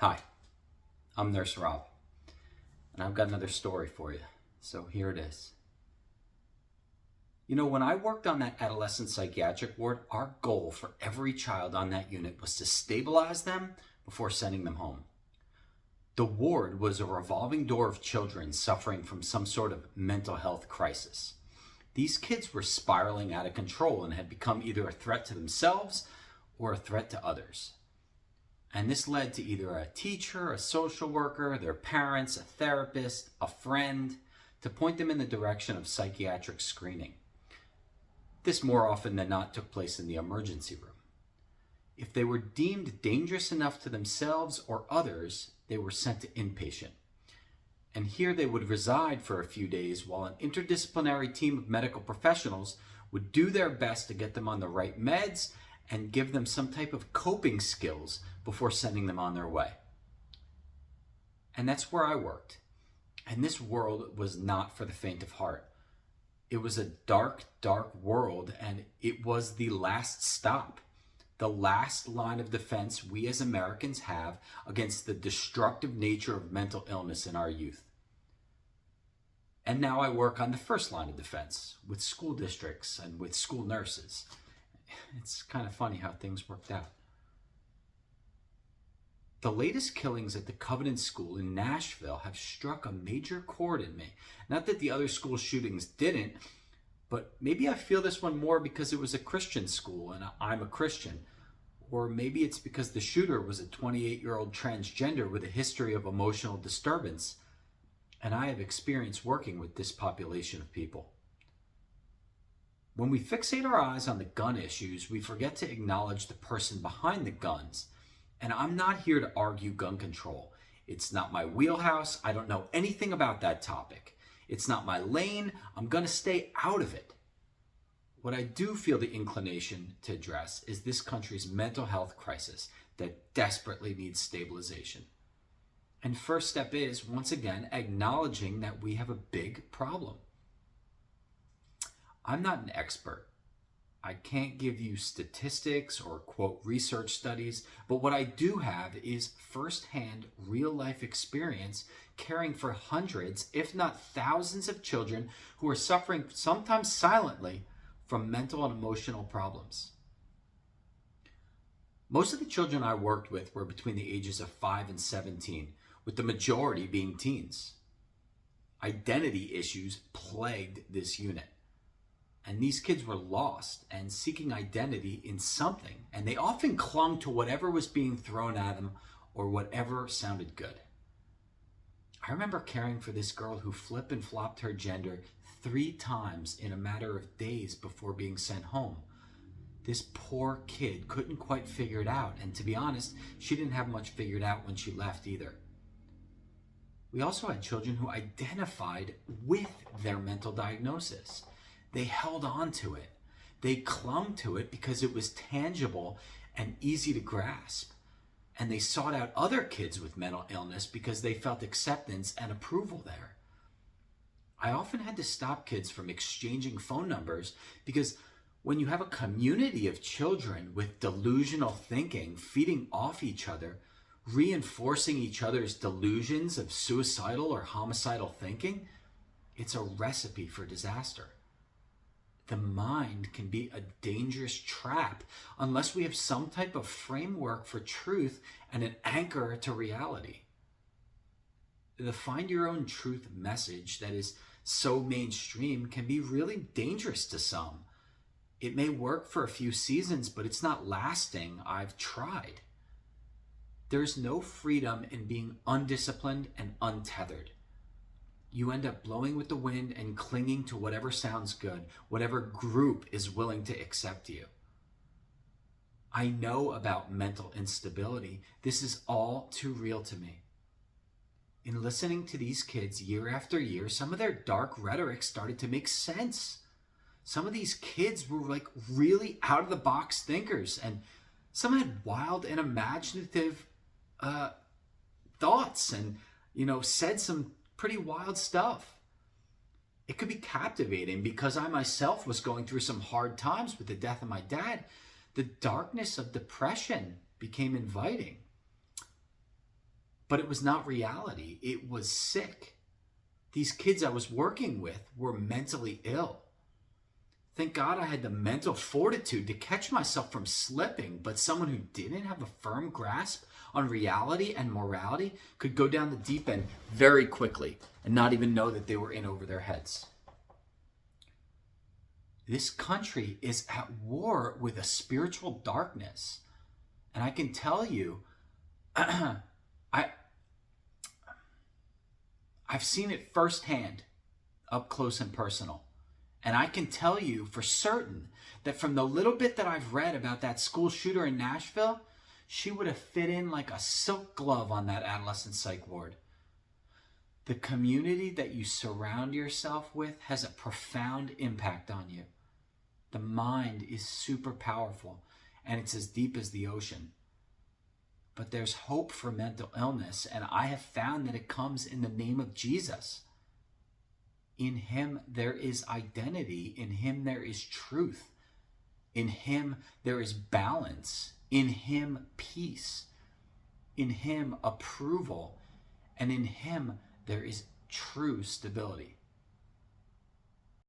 Hi, I'm Nurse Rob, and I've got another story for you. So here it is. You know, when I worked on that adolescent psychiatric ward, our goal for every child on that unit was to stabilize them before sending them home. The ward was a revolving door of children suffering from some sort of mental health crisis. These kids were spiraling out of control and had become either a threat to themselves or a threat to others. And this led to either a teacher, a social worker, their parents, a therapist, a friend, to point them in the direction of psychiatric screening. This more often than not took place in the emergency room. If they were deemed dangerous enough to themselves or others, they were sent to inpatient. And here they would reside for a few days while an interdisciplinary team of medical professionals would do their best to get them on the right meds and give them some type of coping skills before sending them on their way. And that's where I worked. And this world was not for the faint of heart. It was a dark, dark world, and it was the last stop, the last line of defense we as Americans have against the destructive nature of mental illness in our youth. And now I work on the first line of defense with school districts and with school nurses. It's kind of funny how things worked out. The latest killings at the Covenant School in Nashville have struck a major chord in me. Not that the other school shootings didn't, but maybe I feel this one more because it was a Christian school and I'm a Christian. Or maybe it's because the shooter was a 28-year-old transgender with a history of emotional disturbance, and I have experience working with this population of people. When we fixate our eyes on the gun issues, we forget to acknowledge the person behind the guns. And I'm not here to argue gun control. It's not my wheelhouse. I don't know anything about that topic. It's not my lane. I'm going to stay out of it. What I do feel the inclination to address is this country's mental health crisis that desperately needs stabilization. And first step is, once again, acknowledging that we have a big problem. I'm not an expert. I can't give you statistics or quote research studies, but what I do have is firsthand real life experience caring for hundreds, if not thousands of children who are suffering, sometimes silently, from mental and emotional problems. Most of the children I worked with were between the ages of 5 and 17, with the majority being teens. Identity issues plagued this unit. And these kids were lost and seeking identity in something, and they often clung to whatever was being thrown at them or whatever sounded good. I remember caring for this girl who flipped and flopped her gender 3 times in a matter of days before being sent home. This poor kid couldn't quite figure it out, and to be honest, she didn't have much figured out when she left either. We also had children who identified with their mental diagnosis. They held on to it. They clung to it because it was tangible and easy to grasp. And they sought out other kids with mental illness because they felt acceptance and approval there. I often had to stop kids from exchanging phone numbers because when you have a community of children with delusional thinking feeding off each other, reinforcing each other's delusions of suicidal or homicidal thinking, it's a recipe for disaster. The mind can be a dangerous trap unless we have some type of framework for truth and an anchor to reality. The find your own truth message that is so mainstream can be really dangerous to some. It may work for a few seasons, but it's not lasting. I've tried. There's no freedom in being undisciplined and untethered. You end up blowing with the wind and clinging to whatever sounds good, whatever group is willing to accept you. I know about mental instability. This is all too real to me. In listening to these kids year after year, some of their dark rhetoric started to make sense. Some of these kids were like really out of the box thinkers, and some had wild and imaginative thoughts and, said some pretty wild stuff. It could be captivating because I myself was going through some hard times with the death of my dad. The darkness of depression became inviting. but it was not reality. It was sick. These kids I was working with were mentally ill. Thank God I had the mental fortitude to catch myself from slipping, but someone who didn't have a firm grasp on reality and morality could go down the deep end very quickly and not even know that they were in over their heads. This country is at war with a spiritual darkness. And I can tell you, I've seen it firsthand, up close and personal. And I can tell you for certain that from the little bit that I've read about that school shooter in Nashville, she would have fit in like a silk glove on that adolescent psych ward. The community that you surround yourself with has a profound impact on you. The mind is super powerful, and it's as deep as the ocean. But there's hope for mental illness, and I have found that it comes in the name of Jesus. In him there is identity. In him there is truth. In him there is balance. In him peace. In him approval. And in him there is true stability.